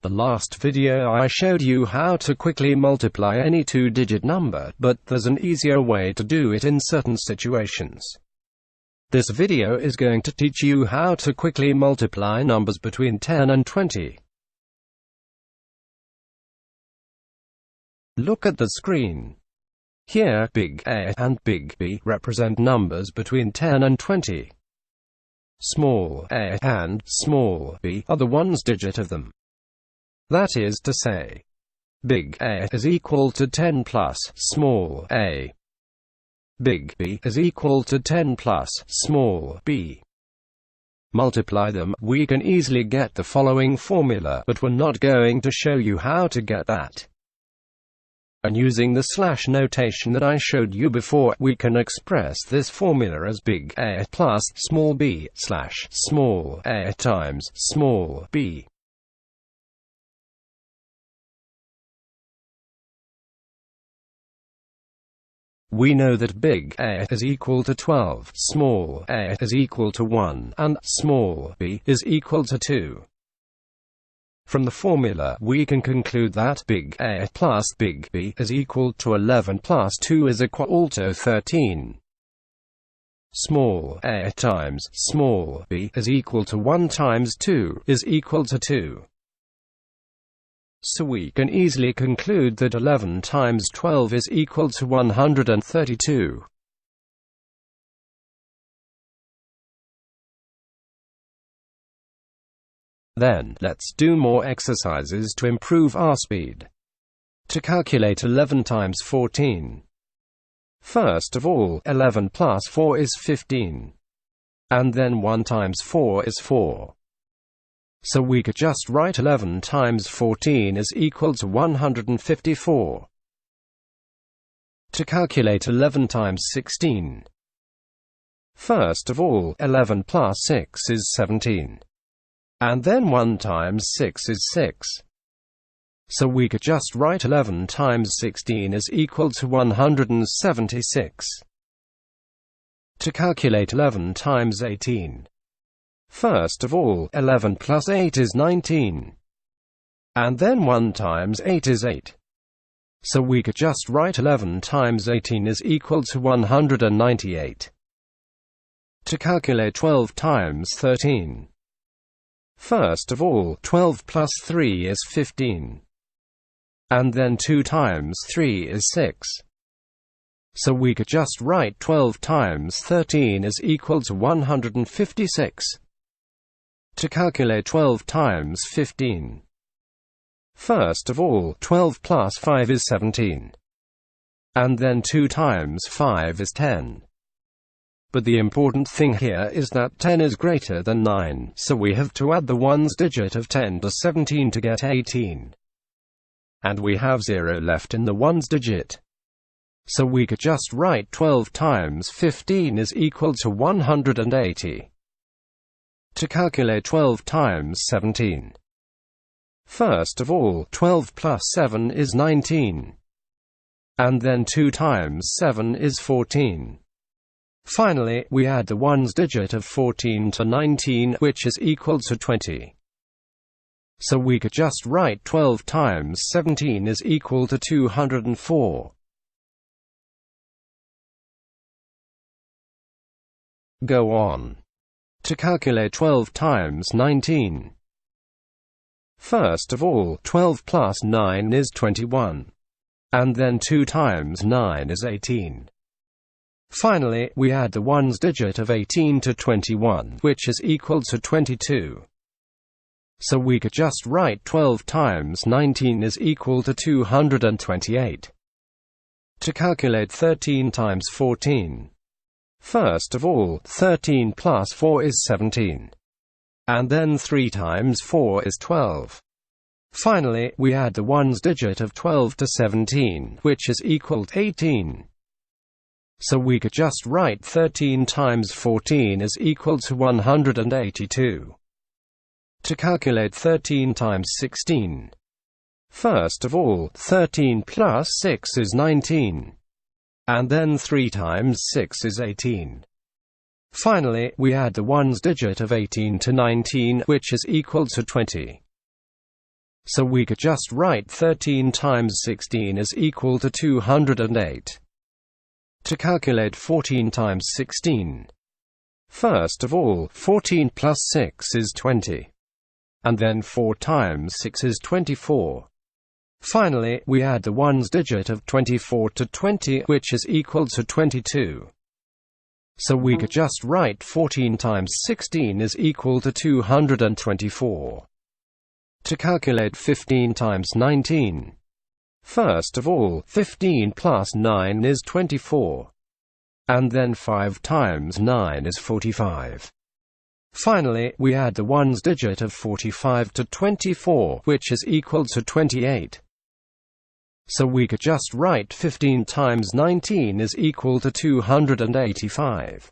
The last video I showed you how to quickly multiply any two-digit number, but there's an easier way to do it in certain situations. This video is going to teach you how to quickly multiply numbers between 10 and 20. Look at the screen. Here, big A and big B represent numbers between 10 and 20. Small a and small b are the ones digit of them. That is to say, big A is equal to 10 plus small a. Big B is equal to 10 plus small b. Multiply them, we can easily get the following formula, but we're not going to show you how to get that. And using the slash notation that I showed you before, we can express this formula as big A plus small b slash small a times small b. We know that big A is equal to 12, small a is equal to 1, and small b is equal to 2. From the formula, we can conclude that big A plus big B is equal to 11 plus 2 is equal to 13. Small a times small b is equal to 1 times 2 is equal to 2. So we can easily conclude that 11 times 12 is equal to 132. Then, let's do more exercises to improve our speed. To calculate 11 times 14. First of all, 11 plus 4 is 15. And then 1 times 4 is 4. So we could just write 11 times 14 is equal to 154. To calculate 11 times 16. First of all, 11 plus 6 is 17. And then 1 times 6 is 6. So we could just write 11 times 16 is equal to 176. To calculate 11 times 18. First of all, 11 plus 8 is 19. And then 1 times 8 is 8. So we could just write 11 times 18 is equal to 198. To calculate 12 times 13. First of all, 12 plus 3 is 15. And then 2 times 3 is 6. So we could just write 12 times 13 is equal to 156. To calculate 12 times 15. First of all, 12 plus 5 is 17. And then 2 times 5 is 10. But the important thing here is that 10 is greater than 9, so we have to add the ones digit of 10 to 17 to get 18. And we have 0 left in the ones digit. So we could just write 12 times 15 is equal to 180. To calculate 12 times 17. First of all, 12 plus 7 is 19. And then 2 times 7 is 14. Finally, we add the ones digit of 14 to 19, which is equal to 20. So we could just write 12 times 17 is equal to 204. Go on. To calculate 12 times 19. First of all, 12 plus 9 is 21. And then 2 times 9 is 18. Finally, we add the ones digit of 18 to 21, which is equal to 22. So we could just write 12 times 19 is equal to 228. To calculate 13 times 14. First of all, 13 plus 4 is 17. And then 3 times 4 is 12. Finally, we add the ones digit of 12 to 17, which is equal to 18. So we could just write 13 times 14 is equal to 182. To calculate 13 times 16. First of all, 13 plus 6 is 19. And then 3 times 6 is 18. Finally, we add the ones digit of 18 to 19, which is equal to 20. So we could just write 13 times 16 is equal to 208. To calculate 14 times 16, first of all, 14 plus 6 is 20. And then 4 times 6 is 24. Finally, we add the ones digit of 24 to 20, which is equal to 22. So we could just write 14 times 16 is equal to 224. To calculate 15 times 19, first of all, 15 plus 9 is 24. And then 5 times 9 is 45. Finally, we add the ones digit of 45 to 24, which is equal to 28. So we could just write 15 times 19 is equal to 285.